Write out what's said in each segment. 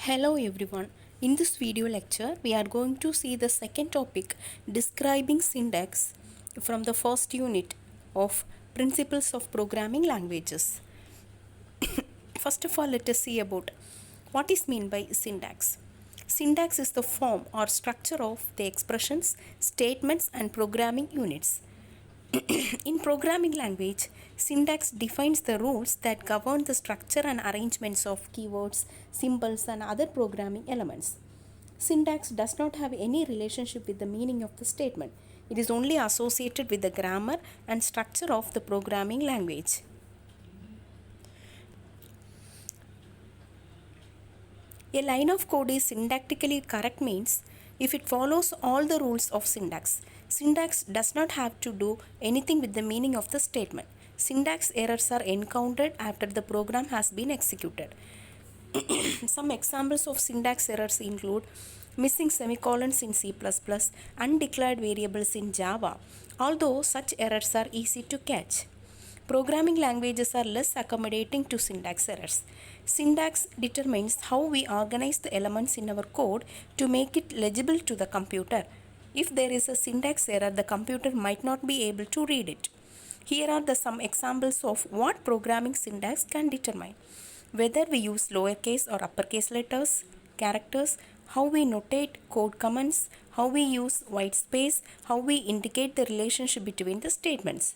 Hello everyone. In this video lecture, we are going to see the second topic describing syntax from the first unit of Principles of Programming Languages. First of all, let us see about what is meant by syntax. Syntax is the form or structure of the expressions, statements and programming units. In programming language, syntax defines the rules that govern the structure and arrangements of keywords, symbols, and other programming elements. Syntax does not have any relationship with the meaning of the statement. It is only associated with the grammar and structure of the programming language. A line of code is syntactically correct means if it follows all the rules of syntax. Syntax does not have to do anything with the meaning of the statement. Syntax errors are encountered after the program has been executed. Some examples of syntax errors include missing semicolons in C++, undeclared variables in Java, although such errors are easy to catch. Programming languages are less accommodating to syntax errors. Syntax determines how we organize the elements in our code to make it legible to the computer. If there is a syntax error, the computer might not be able to read it. Here are some examples of what programming syntax can determine. Whether we use lowercase or uppercase letters, characters, how we notate code comments, how we use white space, how we indicate the relationship between the statements.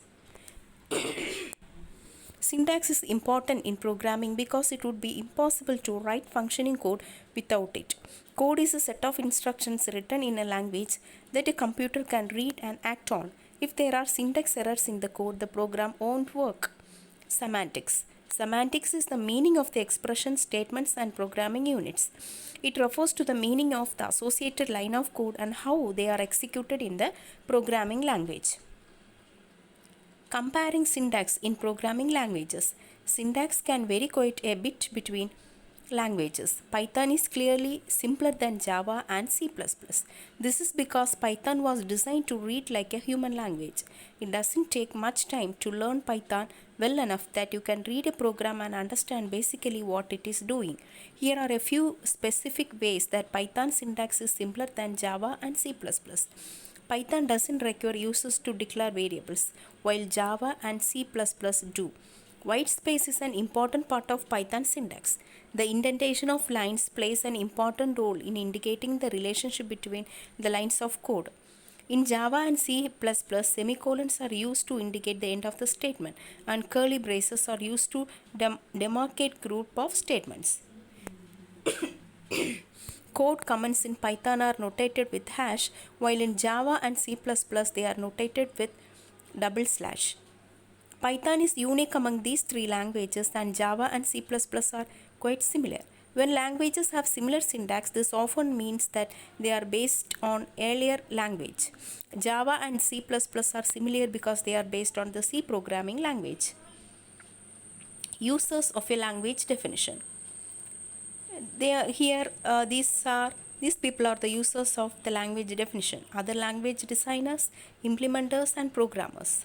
Syntax is important in programming because it would be impossible to write functioning code without it. Code is a set of instructions written in a language that a computer can read and act on. If there are syntax errors in the code, the program won't work. Semantics. Semantics is the meaning of the expression, statements, and programming units. It refers to the meaning of the associated line of code and how they are executed in the programming language. Comparing syntax in programming languages. Syntax can vary quite a bit between languages. Python is clearly simpler than Java and C++. This is because Python was designed to read like a human language. It doesn't take much time to learn Python well enough that you can read a program and understand basically what it is doing. Here are a few specific ways that Python syntax is simpler than Java and C++. Python doesn't require users to declare variables, while Java and C++ do. White space is an important part of Python syntax. The indentation of lines plays an important role in indicating the relationship between the lines of code. In Java and C++, semicolons are used to indicate the end of the statement, and curly braces are used to demarcate group of statements. Code comments in Python are notated with hash, while in Java and C++ they are notated with /. Python is unique among these three languages, and Java and C++ are quite similar. When languages have similar syntax, this often means that they are based on earlier language. Java and C++ are similar because they are based on the C programming language. Users of a language definition. These people are the users of the language definition, other language designers, implementers and programmers.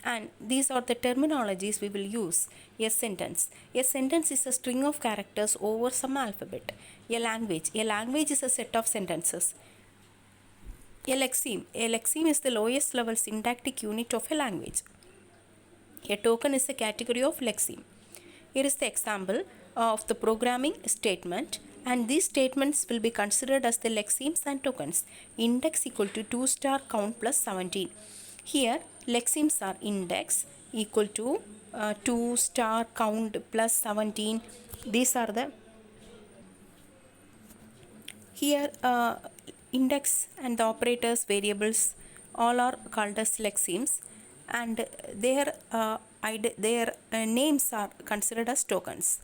And these are the terminologies we will use. A sentence is a string of characters over some alphabet. A language is a set of sentences. A lexeme is the lowest level syntactic unit of a language. A token is a category of lexeme. Here is the example of the programming statement, and these statements will be considered as the lexemes and tokens. Index equal to 2 star count plus 17. Here lexemes are index equal to 2 star count plus 17. These are the index and the operators variables all are called as lexemes, and their names are considered as tokens.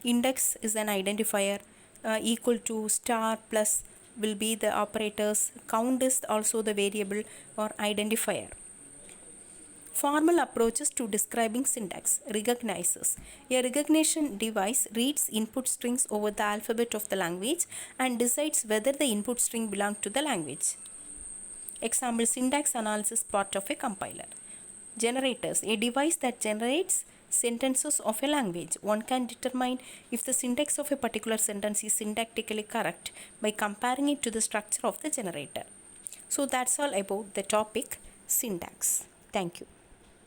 Index is an identifier, equal to star plus will be the operators, count is also the variable or identifier. Formal approaches to describing syntax. Recognizers. A recognition device reads input strings over the alphabet of the language and decides whether the input string belongs to the language. Example, syntax analysis part of a compiler. Generators. A device that generates sentences of a language. One can determine if the syntax of a particular sentence is syntactically correct by comparing it to the structure of the generator. So that's all about the topic syntax. Thank you.